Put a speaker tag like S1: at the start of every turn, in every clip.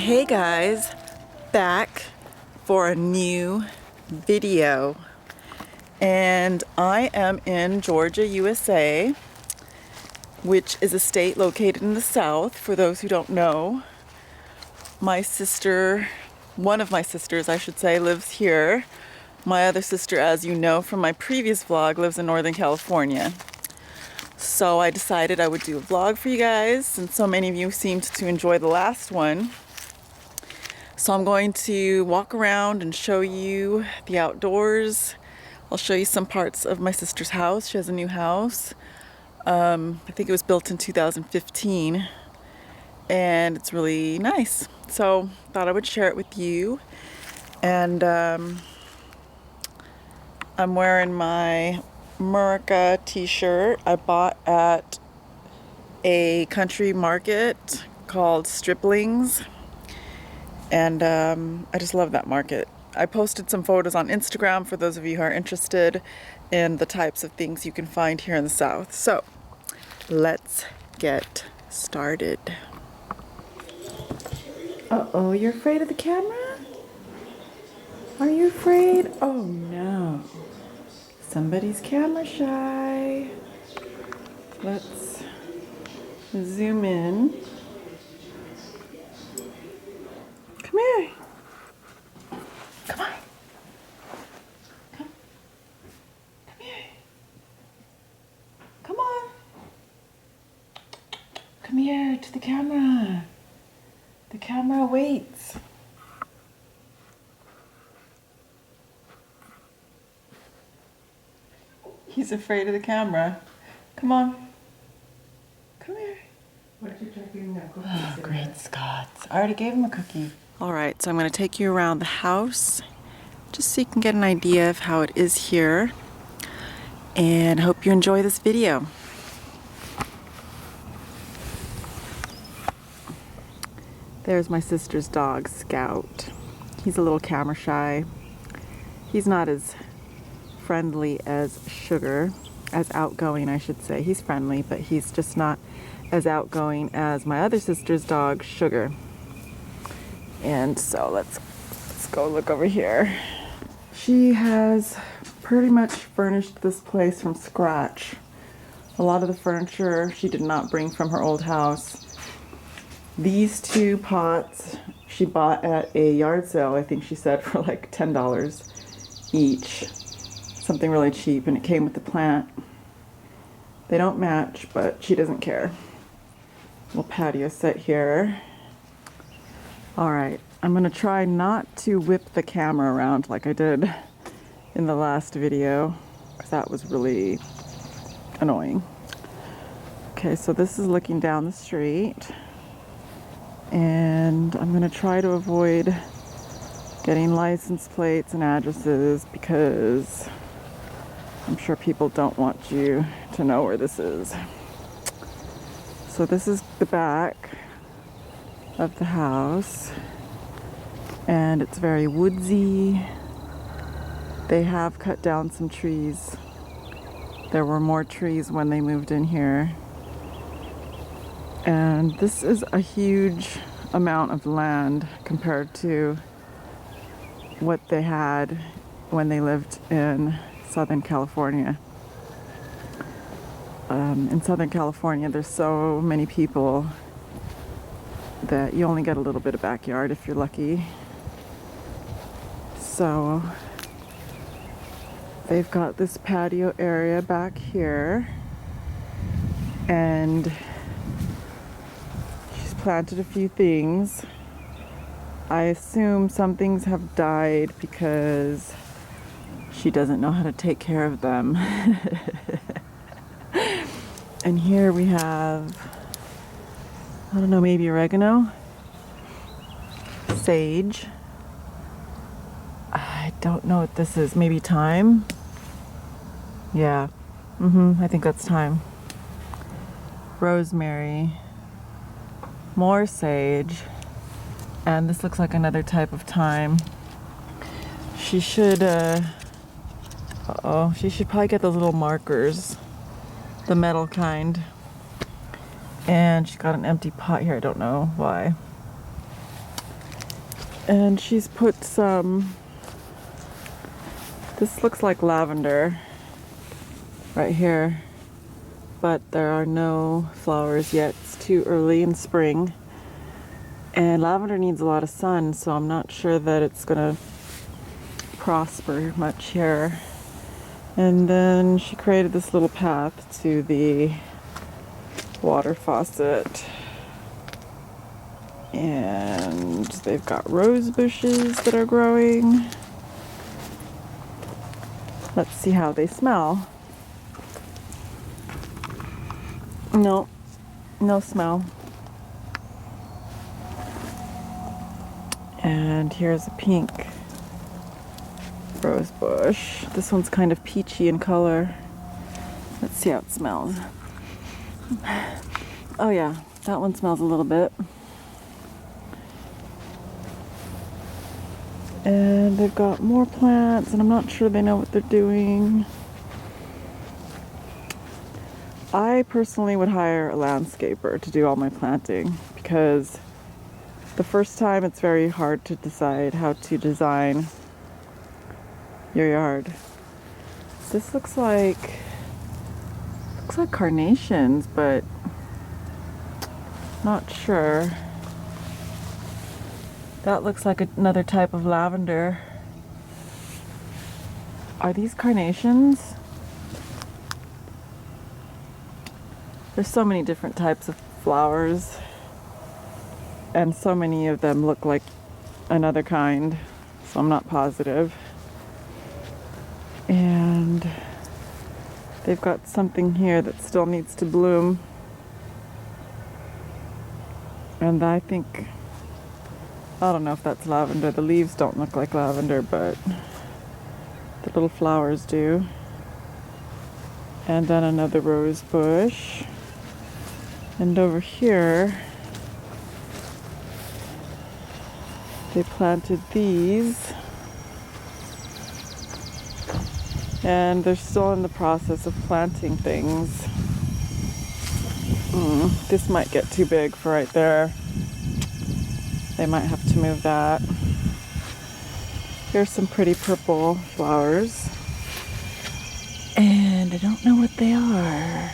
S1: Hey guys, back for a new video, and I am in Georgia, USA, which is a state located in the South. For those who don't know, my sister, one of my sisters I should say, lives here. My other sister, as you know from my previous vlog, lives in Northern California. So I decided I would do a vlog for you guys, since so many of you seemed to enjoy the last one. So I'm going to walk around and show you the outdoors. I'll show you some parts of my sister's house. She has a new house. I think it was built in 2015, and it's really nice. So thought I would share it with you. And I'm wearing my America t-shirt I bought at a country market called Stripling's. And I just love that market. I posted some photos on Instagram for those of you who are interested in the types of things you can find here in the South. So let's get started. Uh-oh, you're afraid of the camera? Are you afraid? Oh no. Somebody's camera shy. Let's zoom in. Come here. Come on. Come here. Come on. Come here to the camera. The camera waits. He's afraid of the camera. Come on. Come here. Oh, great Scots. I already gave him a cookie. Alright, so I'm going to take you around the house just so you can get an idea of how it is here. And I hope you enjoy this video. There's my sister's dog, Scout. He's a little camera shy. He's not as friendly as Sugar, as outgoing I should say. He's friendly, but he's just not as outgoing as my other sister's dog, Sugar. And so let's go look over here. She has pretty much furnished this place from scratch. A lot of the furniture she did not bring from her old house. These two pots she bought at a yard sale, I think she said, for like $10 each. Something really cheap, and it came with the plant. They don't match, but she doesn't care. Little patio set here. Alright, I'm going to try not to whip the camera around like I did in the last video, because that was really annoying. Okay, so this is looking down the street, and I'm going to try to avoid getting license plates and addresses because I'm sure people don't want you to know where this is. So this is the back of the house, and it's very woodsy. They have cut down some trees. There were more trees when they moved in here. And this is a huge amount of land compared to what they had when they lived in Southern California. In Southern California, there's so many people that you only get a little bit of backyard if you're lucky. So they've got this patio area back here, and she's planted a few things. I assume some things have died because she doesn't know how to take care of them. And here we have, I don't know, maybe oregano, sage. I don't know what this is. Maybe thyme? Yeah. I think that's thyme. Rosemary. More sage. And this looks like another type of thyme. She should, she should probably get those little markers. The metal kind. And she's got an empty pot here. I don't know why. And she's put some, this looks like lavender right here, but there are no flowers yet. It's too early in spring. And lavender needs a lot of sun, so I'm not sure that it's gonna prosper much here. And then she created this little path to the water faucet. And they've got rose bushes that are growing. Let's see how they smell. No, no smell. And here's a pink rose bush. This one's kind of peachy in color. Let's see how it smells. Oh yeah, that one smells a little bit. And they've got more plants, and I'm not sure they know what they're doing. I personally would hire a landscaper to do all my planting, because the first time it's very hard to decide how to design your yard. This looks like carnations, but not sure. That looks like another type of lavender. Are these carnations? There's so many different types of flowers, and so many of them look like another kind, so I'm not positive. And they've got something here that still needs to bloom. And I don't know if that's lavender. The leaves don't look like lavender, but the little flowers do. And then another rose bush. And over here, they planted these. And they're still in the process of planting things. This might get too big for right there. They might have to move that. Here's some pretty purple flowers. And I don't know what they are.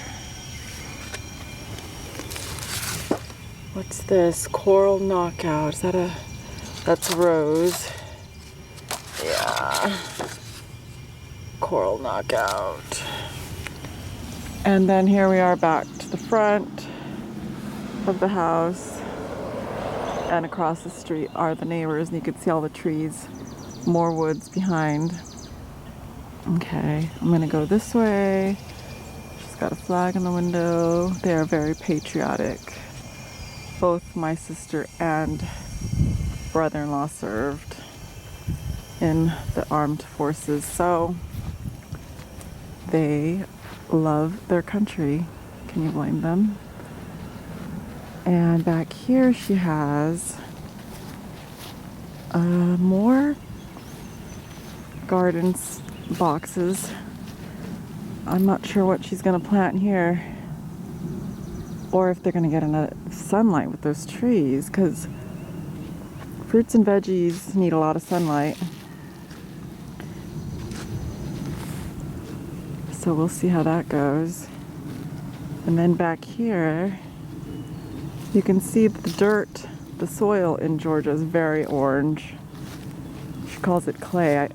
S1: What's this? Coral knockout. That's a rose. Yeah. Coral knockout. And then here we are back to the front of the house. And across the street are the neighbors, and you can see all the trees, more woods behind. Okay, I'm gonna go this way. She's got a flag in the window. They are very patriotic. Both my sister and brother-in-law served in the armed forces, so they love their country. Can you blame them? And back here she has more gardens boxes. I'm not sure what she's gonna plant here, or if they're gonna get enough sunlight with those trees, because fruits and veggies need a lot of sunlight. So we'll see how that goes. And then back here, you can see the dirt, the soil in Georgia is very orange. She calls it clay.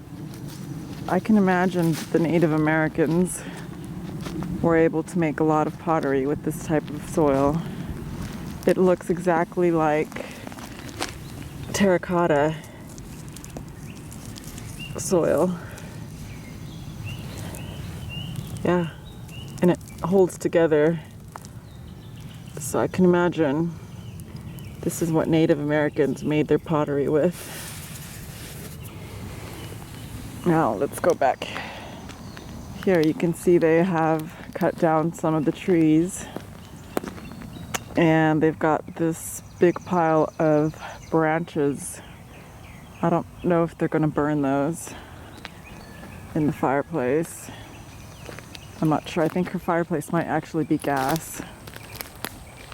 S1: I can imagine the Native Americans were able to make a lot of pottery with this type of soil. It looks exactly like terracotta soil. Yeah, and it holds together. So I can imagine this is what Native Americans made their pottery with. Now let's go back. Here you can see they have cut down some of the trees, and they've got this big pile of branches. I don't know if they're gonna burn those in the fireplace. I'm not sure. I think her fireplace might actually be gas,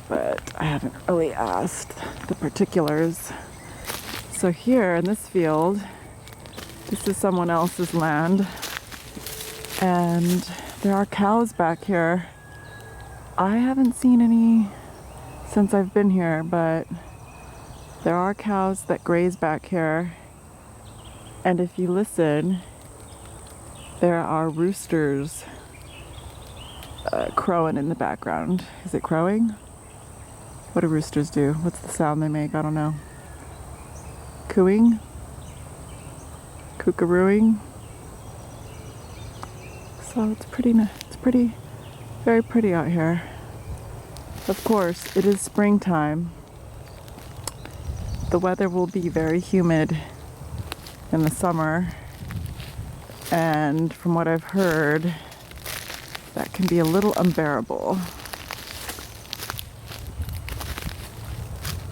S1: but I haven't really asked the particulars. So here in this field, this is someone else's land, and there are cows back here. I haven't seen any since I've been here, but there are cows that graze back here. And if you listen, there are roosters crowing in the background. Is it crowing? What do roosters do? What's the sound they make? I don't know. Cooing? Kookarooing? So it's very pretty out here. Of course, it is springtime. The weather will be very humid in the summer, and from what I've heard, that can be a little unbearable.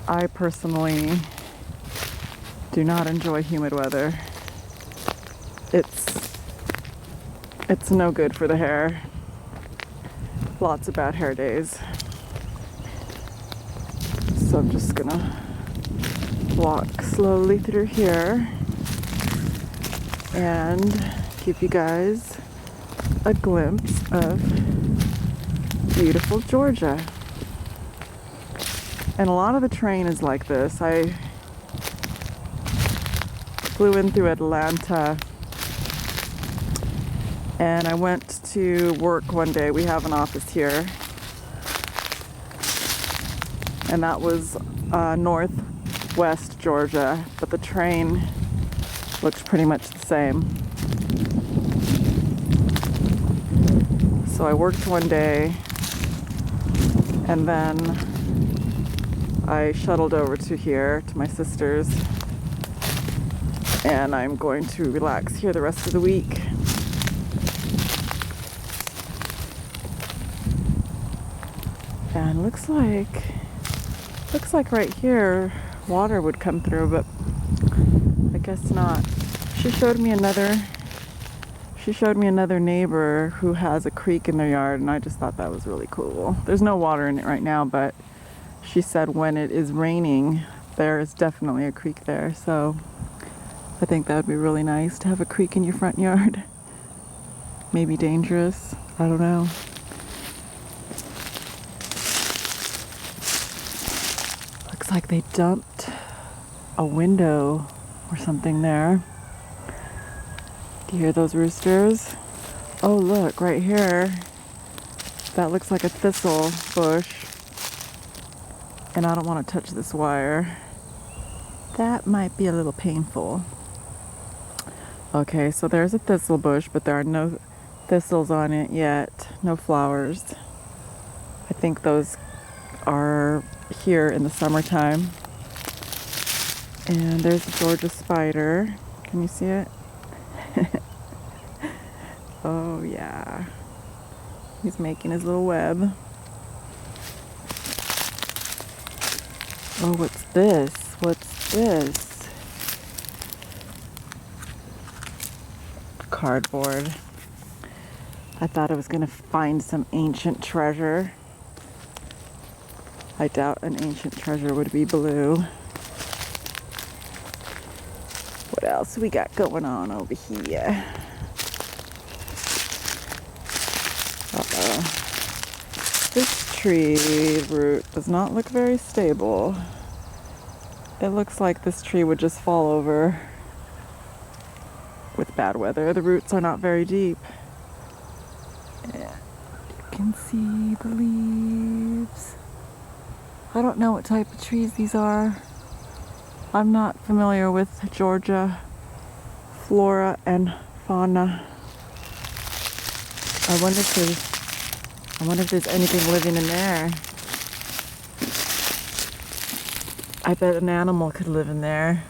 S1: I personally do not enjoy humid weather. It's no good for the hair. Lots of bad hair days. So I'm just gonna walk slowly through here and give you guys a glimpse of beautiful Georgia. And a lot of the terrain is like this. I flew in through Atlanta and I went to work one day. We have an office here, and that was northwest Georgia, but the train looks pretty much the same. So I worked one day, and then I shuttled over to here, to my sister's, and I'm going to relax here the rest of the week. And looks like right here water would come through, but I guess not. She showed me another neighbor who has a creek in their yard, and I just thought that was really cool. There's no water in it right now, but she said when it is raining, there is definitely a creek there. So I think that would be really nice to have a creek in your front yard. Maybe dangerous, I don't know. Looks like they dumped a window or something there. Do you hear those roosters? Oh, look, right here. That looks like a thistle bush. And I don't want to touch this wire. That might be a little painful. Okay, so there's a thistle bush, but there are no thistles on it yet. No flowers. I think those are here in the summertime. And there's a Georgia spider. Can you see it? Oh yeah. He's making his little web. Oh, what's this? What's this? Cardboard. I thought I was gonna find some ancient treasure. I doubt an ancient treasure would be blue. What else we got going on over here? Uh-oh. This tree root does not look very stable. It looks like this tree would just fall over with bad weather. The roots are not very deep. And you can see the leaves. I don't know what type of trees these are. I'm not familiar with Georgia flora and fauna. I wonder if there's anything living in there. I bet an animal could live in there.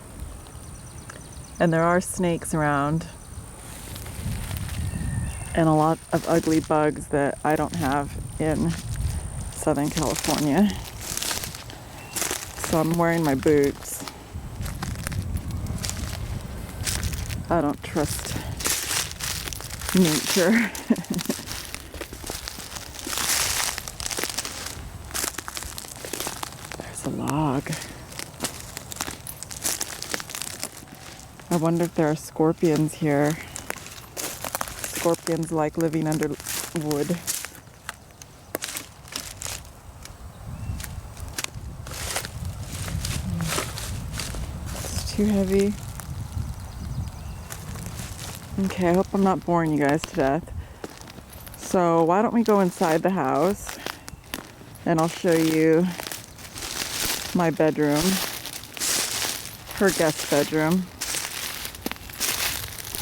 S1: And there are snakes around. And a lot of ugly bugs that I don't have in Southern California. So I'm wearing my boots. I don't trust nature. There's a log. I wonder if there are scorpions here. Scorpions like living under wood. It's too heavy. Okay, I hope I'm not boring you guys to death. So why don't we go inside the house and I'll show you my bedroom, her guest bedroom,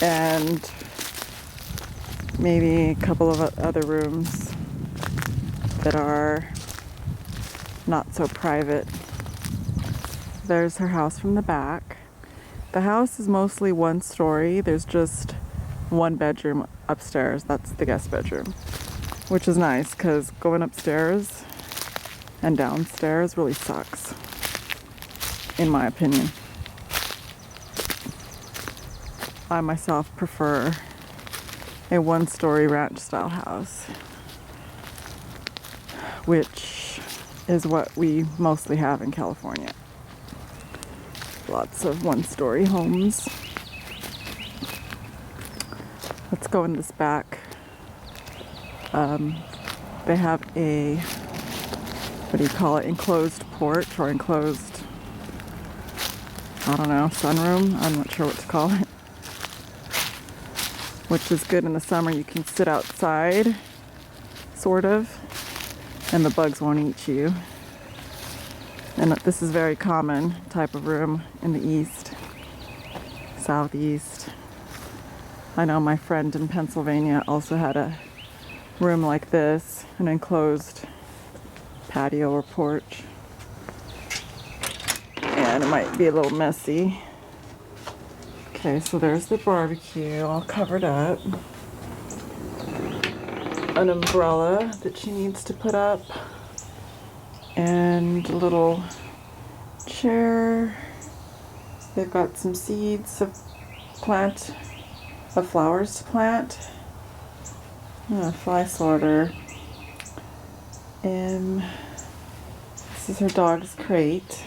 S1: and maybe a couple of other rooms that are not so private. There's her house from the back. The house is mostly one story. There's just one bedroom upstairs. That's the guest bedroom, which is nice because going upstairs and downstairs really sucks, in my opinion. I myself prefer a one-story ranch-style house, which is what we mostly have in California. Lots of one-story homes. Let's go in this back. They have a, what do you call it, enclosed porch or enclosed, I don't know, sunroom? I'm not sure what to call it. Which is good in the summer. You can sit outside, sort of, and the bugs won't eat you. And this is very common type of room in the east, southeast. I know my friend in Pennsylvania also had a room like this, an enclosed patio or porch. And it might be a little messy. Okay, so there's the barbecue all covered up. An umbrella that she needs to put up. And a little chair. They've got some seeds of flowers to plant. A fly sorter. And this is her dog's crate.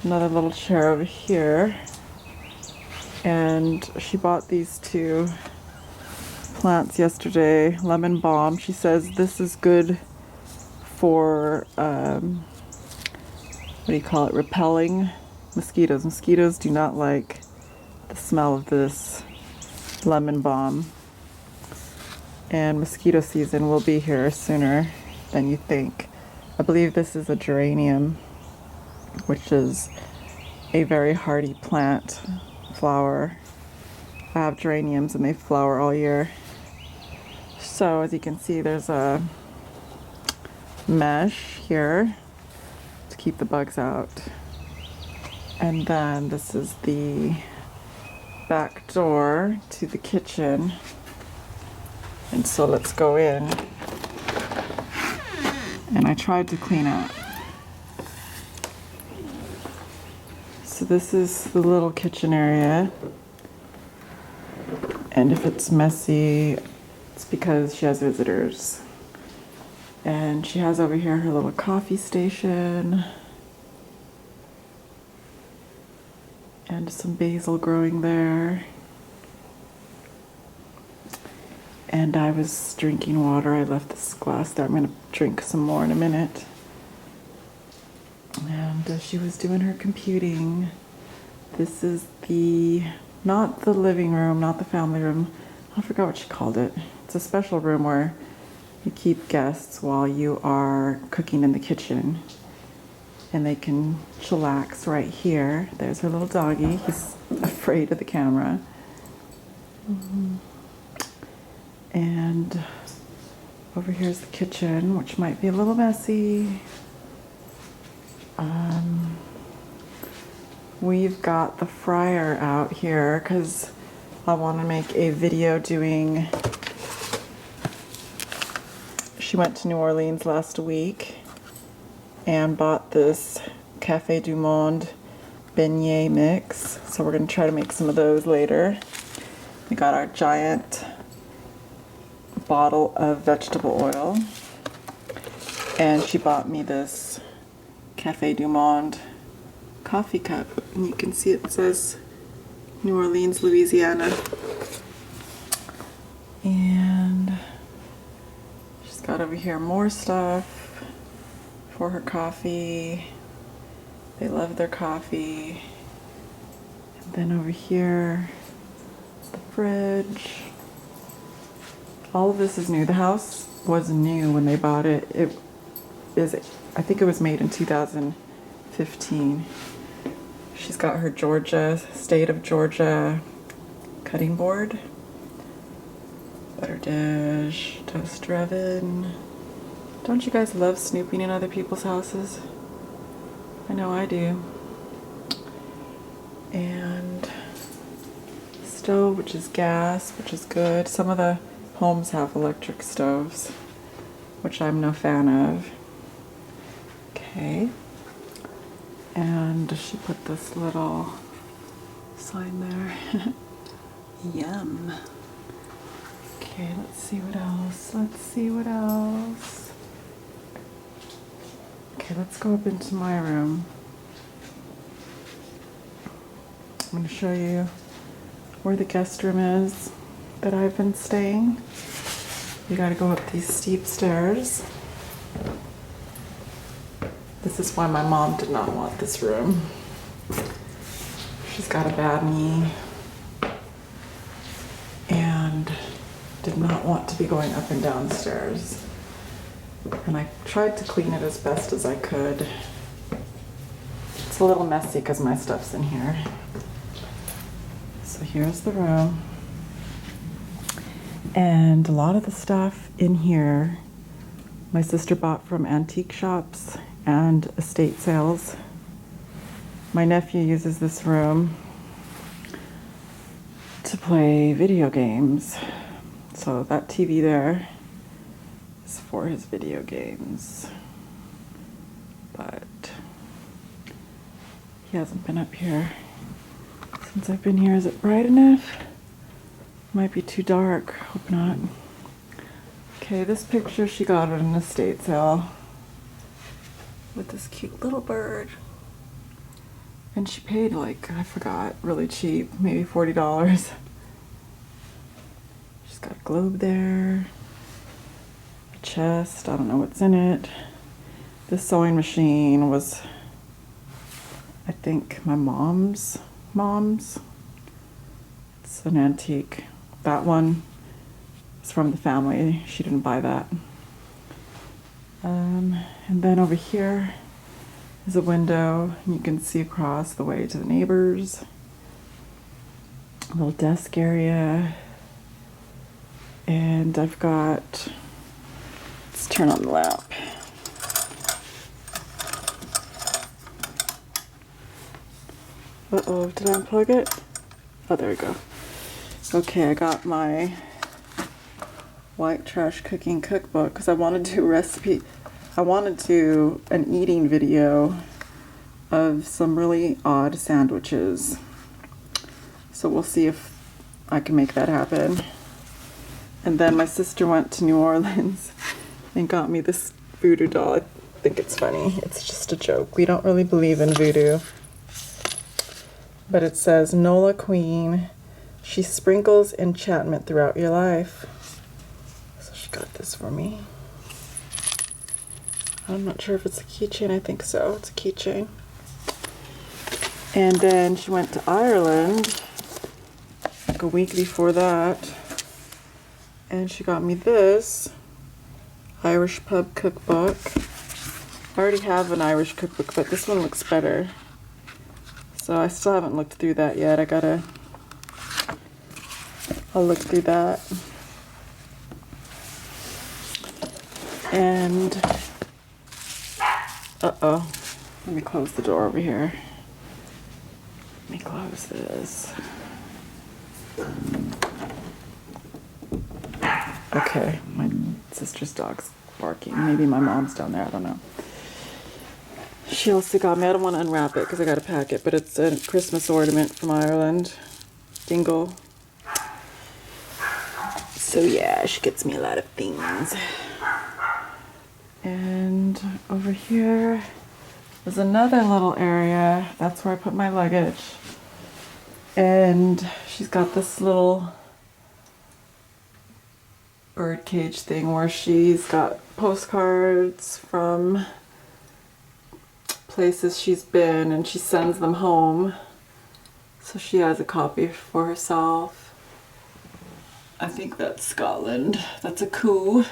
S1: Another little chair over here. And she bought these two plants yesterday, lemon balm. She says this is good for, what do you call it, repelling mosquitoes. Mosquitoes do not like the smell of this lemon balm. And mosquito season will be here sooner than you think. I believe this is a geranium, which is a very hardy plant. Flower. I have geraniums and they flower all year. So as you can see, there's a mesh here to keep the bugs out. And then this is the back door to the kitchen. And so let's go in. And I tried to clean up. So this is the little kitchen area, and if it's messy, it's because she has visitors. And she has over here her little coffee station, and some basil growing there. And I was drinking water. I left this glass there. I'm going to drink some more in a minute. And she was doing her computing. This is not the living room, not the family room. I forgot what she called it. It's a special room where you keep guests while you are cooking in the kitchen. And they can chillax right here. There's her little doggy. He's afraid of the camera. And over here's the kitchen, which might be a little messy. We've got the fryer out here because I want to make a video doing. She went to New Orleans last week and bought this Café du Monde beignet mix. So we're going to try to make some of those later. We got our giant bottle of vegetable oil. And she bought me this Café du Monde coffee cup. And you can see it says New Orleans, Louisiana. And she's got over here more stuff for her coffee. They love their coffee. And then over here, the fridge. All of this is new. The house was new when they bought it. I think it was made in 2015. She's got her state of Georgia cutting board. Butter dish, toaster oven. Don't you guys love snooping in other people's houses? I know I do. And stove, which is gas, which is good. Some of the homes have electric stoves, which I'm no fan of. Okay. And she put this little sign there. Yum. Okay, let's see what else. Okay, let's go up into my room. I'm going to show you where the guest room is that I've been staying. You got to go up these steep stairs. This is why my mom did not want this room. She's got a bad knee and did not want to be going up and down stairs. And I tried to clean it as best as I could. It's a little messy because my stuff's in here. So here's the room. And a lot of the stuff in here my sister bought from antique shops and estate sales. My nephew uses this room to play video games. So that TV there is for his video games. But he hasn't been up here since I've been here. Is it bright enough? Might be too dark. Hope not. Okay, this picture she got at an estate sale with this cute little bird. And she paid like, I forgot, really cheap, maybe $40. She's got a globe there, a chest, I don't know what's in it. This sewing machine was, I think, my mom's. It's an antique. That one is from the family. She didn't buy that. And then over here is a window. You can see across the way to the neighbors. A little desk area. And I've got, let's turn on the lamp. Uh-oh, did I unplug it? Oh, there we go. Okay, I got my white trash cooking cookbook because I wanted to do a recipe. I wanted to do an eating video of some really odd sandwiches. So we'll see if I can make that happen. And then my sister went to New Orleans and got me this voodoo doll. I think it's funny. It's just a joke. We don't really believe in voodoo. But it says, Nola Queen, she sprinkles enchantment throughout your life. So she got this for me. I'm not sure if it's a keychain. I think so. It's a keychain. And then she went to Ireland like a week before that. And she got me this Irish pub cookbook. I already have an Irish cookbook, but this one looks better. So I still haven't looked through that yet. I'll look through that. And, uh-oh, let me close the door over here. Let me close this. Okay, my sister's dog's barking. Maybe my mom's down there, I don't know. She also got me, I don't want to unwrap it because I got to pack it, but it's a Christmas ornament from Ireland. Dingle. So yeah, she gets me a lot of things. And over here is another little area. That's where I put my luggage. And she's got this little bird cage thing where she's got postcards from places she's been and she sends them home. So she has a copy for herself. I think that's Scotland. That's a coup.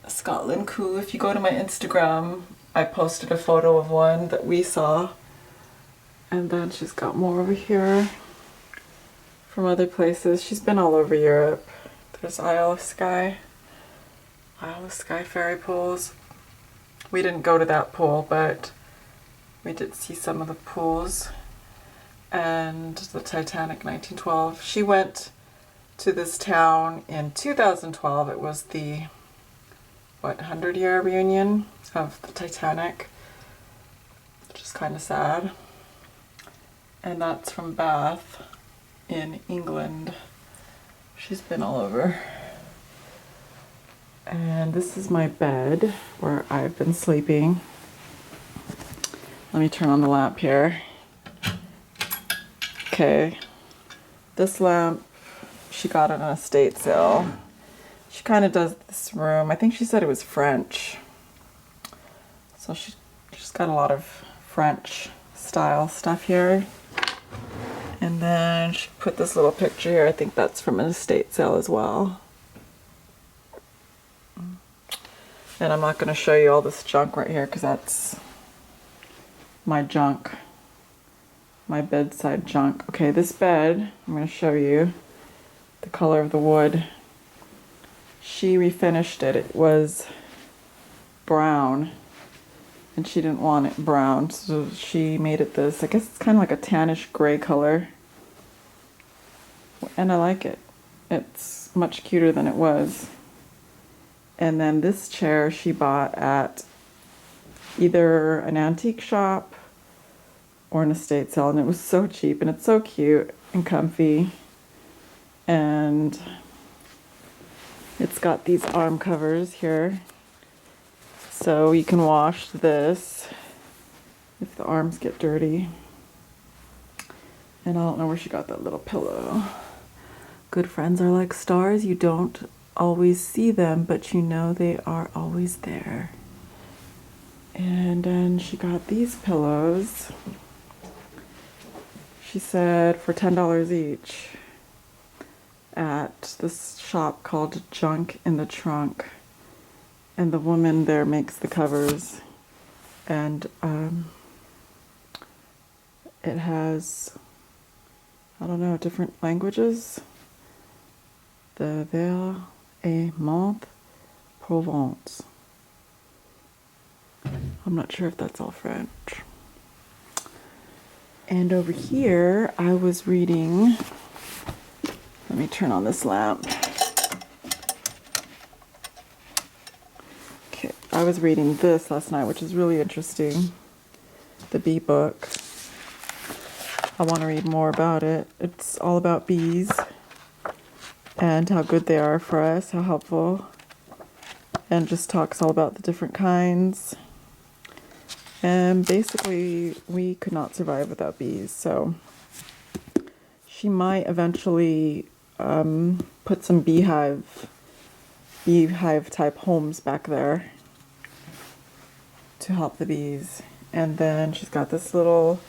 S1: A Scotland coup. If you go to my Instagram, I posted a photo of one that we saw. And then she's got more over here from other places. She's been all over Europe. There's Isle of Skye ferry pools. We didn't go to that pool, but we did see some of the pools. And the Titanic 1912. She went to this town in 2012. It was the 100-year reunion of the Titanic, which is kind of sad. And that's from Bath in England. She's been all over. And this is my bed where I've been sleeping. Let me turn on the lamp here. Okay, this lamp she got at an estate sale. She kind of does this room. I think she said it was French. So she's got a lot of French style stuff here. And then she put this little picture here. I think that's from an estate sale as well. And I'm not going to show you all this junk right here because that's my junk. My bedside junk. Okay, this bed, I'm going to show you the color of the wood. She refinished it. It was brown and she didn't want it brown, so she made it this, I guess it's kind of like a tannish gray color. And I like it. It's much cuter than it was. And then this chair she bought at either an antique shop or an estate sale, and it was so cheap, and it's so cute and comfy. And it's got these arm covers here, so you can wash this if the arms get dirty. And I don't know where she got that little pillow. Good friends are like stars. You don't always see them, but you know they are always there. And then she got these pillows. She said for $10 each at this shop called Junk in the Trunk. And the woman there makes the covers. And it has, I don't know, different languages. The Verre et Menthe Provence. I'm not sure if that's all French. And over here, I was reading, let me turn on this lamp. Okay, I was reading this last night, which is really interesting. The bee book. I want to read more about it. It's all about bees and how good they are for us, how helpful. And just talks all about the different kinds. And basically, we could not survive without bees. So she might eventually put some beehive type homes back there to help the bees. And then she's got this little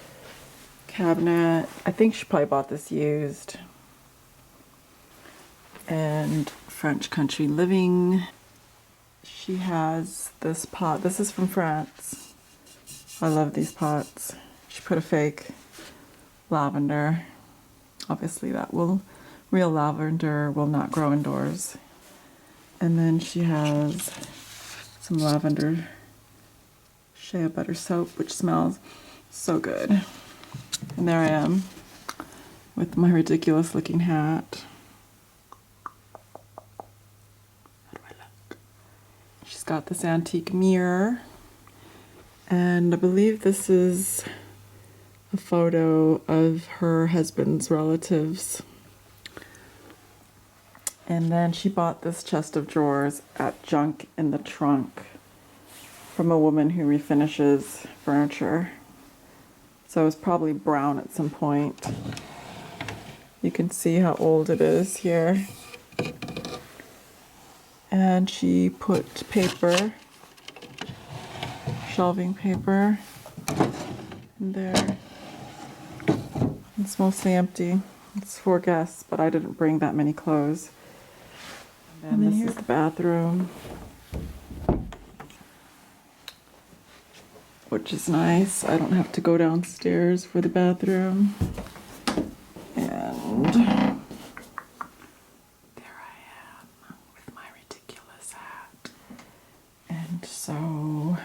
S1: cabinet. I think she probably bought this used. And French Country Living. She has this pot. This is from France. I love these pots. She put a fake lavender. Obviously real lavender will not grow indoors. And then she has some lavender shea butter soap, which smells so good. And there I am with my ridiculous looking hat. How do I look? She's got this antique mirror. And I believe this is a photo of her husband's relatives. And then she bought this chest of drawers at Junk in the Trunk from a woman who refinishes furniture. So it was probably brown at some point. You can see how old it is here. And she put paper, shelving paper in there. It's mostly empty. It's for guests, but I didn't bring that many clothes. And then this is the bathroom, which is nice. I don't have to go downstairs for the bathroom. And there I am with my ridiculous hat. And so,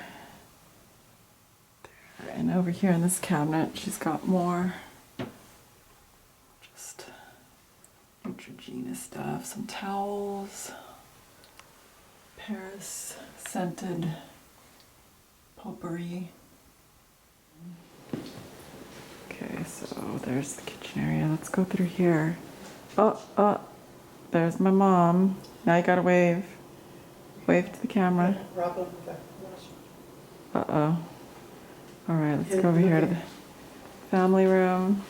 S1: there. And over here in this cabinet, she's got more just Neutrogena stuff, some towels, Paris scented potpourri. Okay, so there's the kitchen area. Let's go through here. Oh, there's my mom. Now you gotta wave. Wave to the camera. Uh-oh. All right, let's go over here to the family room.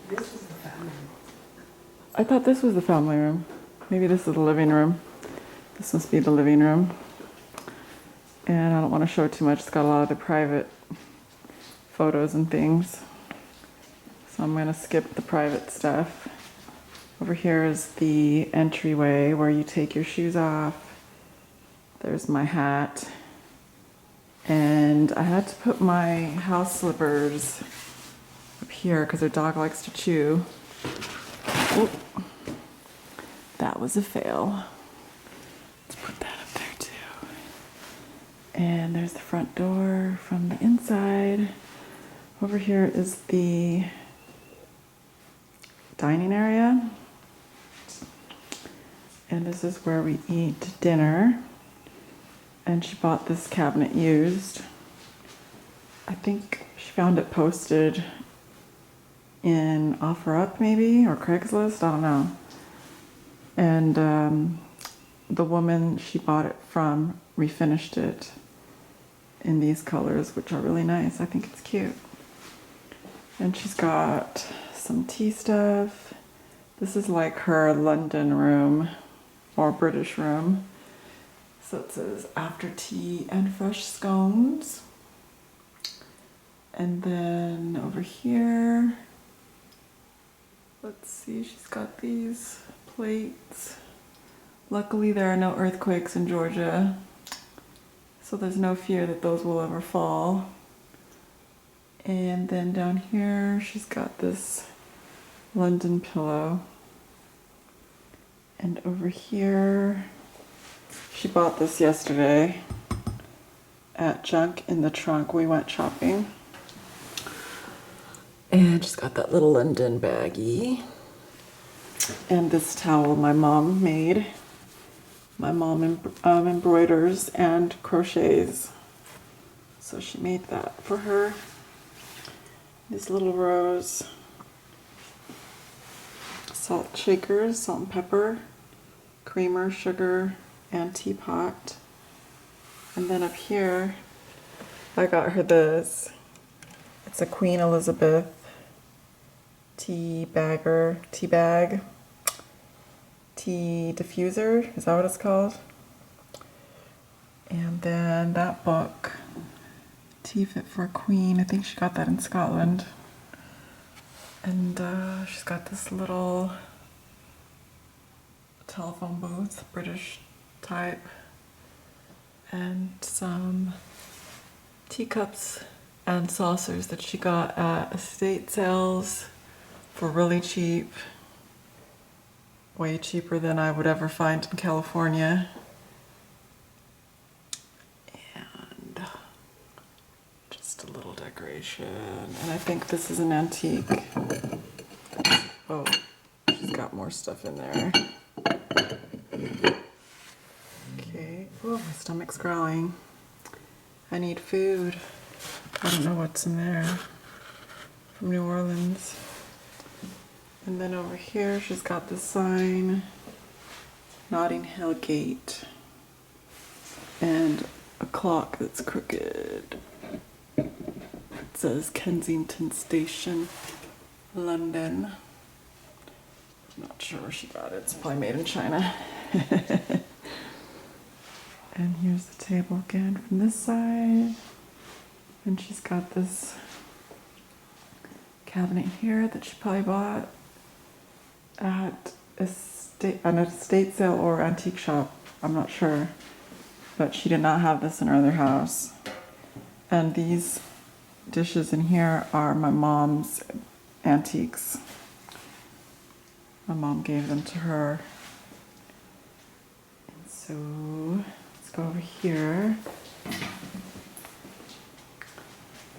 S2: This is the family room.
S1: I thought this was the family room. Maybe this is the living room. This must be the living room. And I don't want to show too much. It's got a lot of the private photos and things. So I'm going to skip the private stuff. Over here is the entryway where you take your shoes off. There's my hat. And I had to put my house slippers up here because our dog likes to chew. Oop. That was a fail. Let's put that up there too. And there's the front door from the inside. Over here is the dining area. And this is where we eat dinner. And she bought this cabinet used. I think she found it posted in OfferUp maybe, or Craigslist, I don't know. And the woman she bought it from refinished it in these colors, which are really nice. I think it's cute. And she's got some tea stuff. This is like her London room or British room. So it says after tea and fresh scones. And then over here, let's see, she's got these plates. Luckily there are no earthquakes in Georgia, so there's no fear that those will ever fall. And then down here, she's got this London pillow. And over here, she bought this yesterday at Junk in the Trunk. We went shopping. And she's got that little London baggie. And this towel my mom made. My mom embroiders and crochets. So she made that for her. These little rose salt shakers, salt and pepper, creamer, sugar, and teapot. And then up here, I got her this. It's a Queen Elizabeth tea bag, tea diffuser, is that what it's called? And then that book, Tea Fit for a Queen, I think she got that in Scotland. And she's got this little telephone booth, British type, and some teacups and saucers that she got at estate sales for really cheap, way cheaper than I would ever find in California. And just a little decoration. And I think this is an antique. Oh, she's got more stuff in there. Okay. Oh, my stomach's growling. I need food. I don't know what's in there. From New Orleans. And then over here, she's got the sign, Notting Hill Gate, and a clock that's crooked. It says Kensington Station. London. Not sure where she got it. It's probably made in China. And here's the table again from this side. And she's got this cabinet here that she probably bought at an estate sale or antique shop. I'm not sure. But she did not have this in her other house. And these dishes in here are my mom's antiques. My mom gave them to her. And so let's go over here.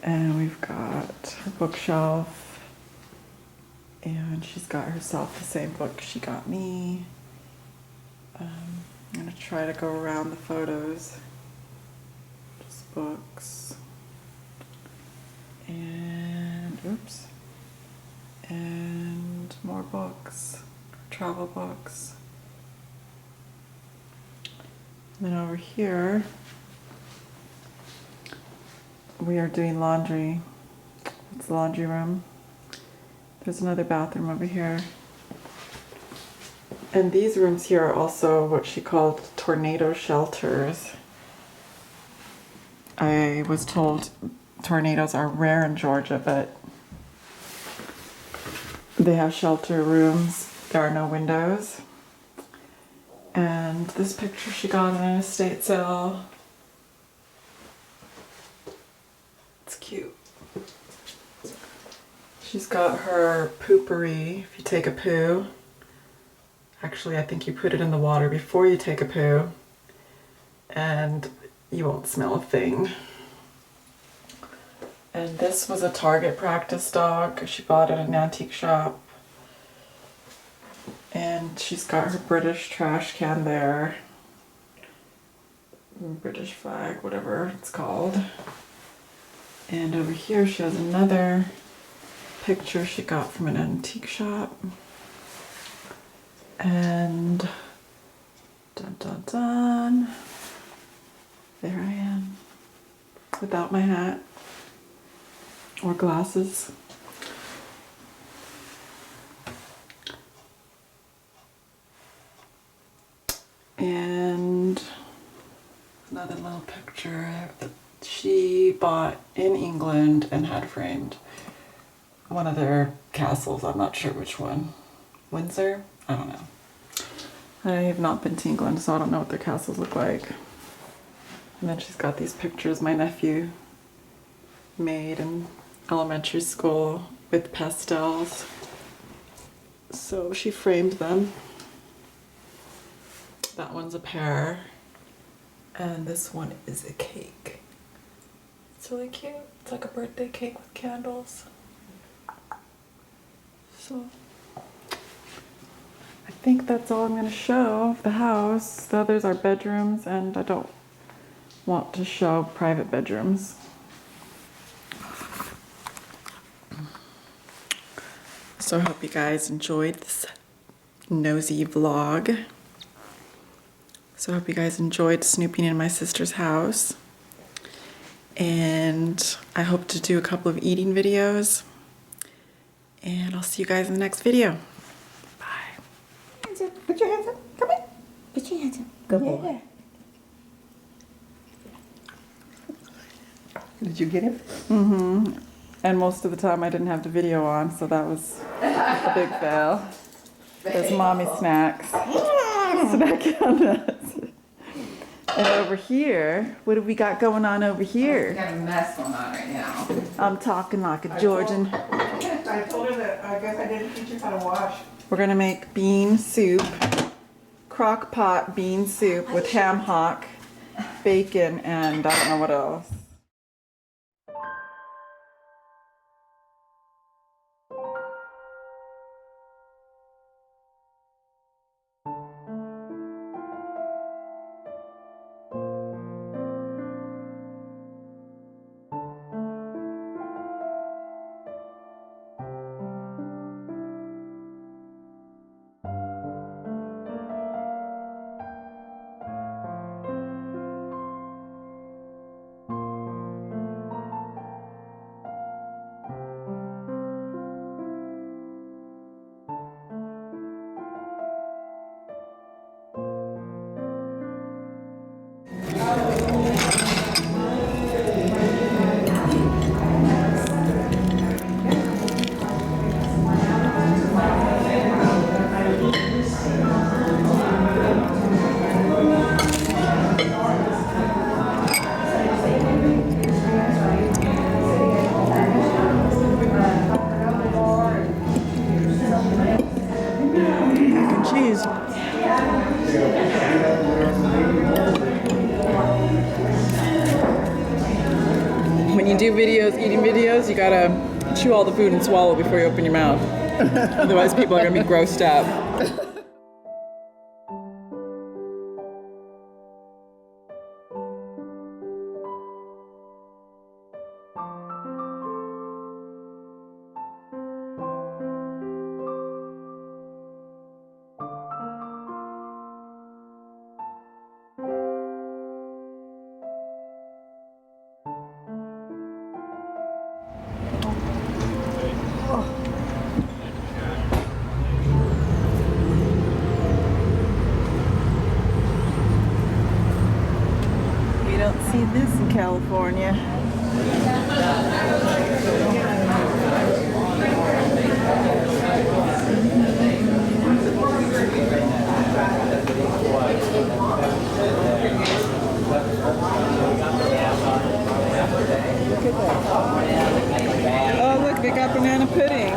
S1: And we've got her bookshelf. And she's got herself the same book she got me. I'm going to try to go around the photos. Just books. And, oops. And more books. Travel books. And then over here, we are doing laundry. It's the laundry room. There's another bathroom over here. And these rooms here are also what she called tornado shelters. I was told tornadoes are rare in Georgia, but they have shelter rooms. There are no windows. And this picture she got in an estate sale. It's cute. She's got her poopery. If you take a poo, actually I think you put it in the water before you take a poo and you won't smell a thing. And this was a Target practice dog. She bought it at an antique shop. And she's got her British trash can there. British flag, whatever it's called. And over here she has another picture she got from an antique shop. And dun dun dun. There I am. Without my hat. Or glasses. And another little picture that she bought in England and had framed. One of their castles, I'm not sure which one. Windsor? I don't know. I have not been to England, so I don't know what their castles look like. And then she's got these pictures my nephew made in elementary school with pastels. So she framed them. That one's a pear. And this one is a cake. It's really cute. It's like a birthday cake with candles. So I think that's all I'm going to show of the house. The others are bedrooms, and I don't want to show private bedrooms. So I hope you guys enjoyed this nosy vlog. So I hope you guys enjoyed snooping in my sister's house. And I hope to do a couple of eating videos. And I'll see you guys in the next video. Bye.
S2: Hands up. Put your hands up. Come on. Put your hands up. Good boy. Did you get him?
S1: Mm-hmm. And most of the time I didn't have the video on, so that was a big fail. There's mommy snacks. Snacking on nuts. And over here, what have we got going on over
S2: We
S1: here?
S2: got a mess going on right now.
S1: I'm talking like a Georgian.
S3: I told her that I guess I didn't teach her how to wash.
S1: We're gonna make bean soup, crock pot bean soup with ham hock, bacon, and I don't know what else. eating videos, you gotta chew all the food and swallow before you open your mouth. Otherwise people are gonna be grossed out. We don't see this in California. Look at that. Oh, look, they got banana pudding.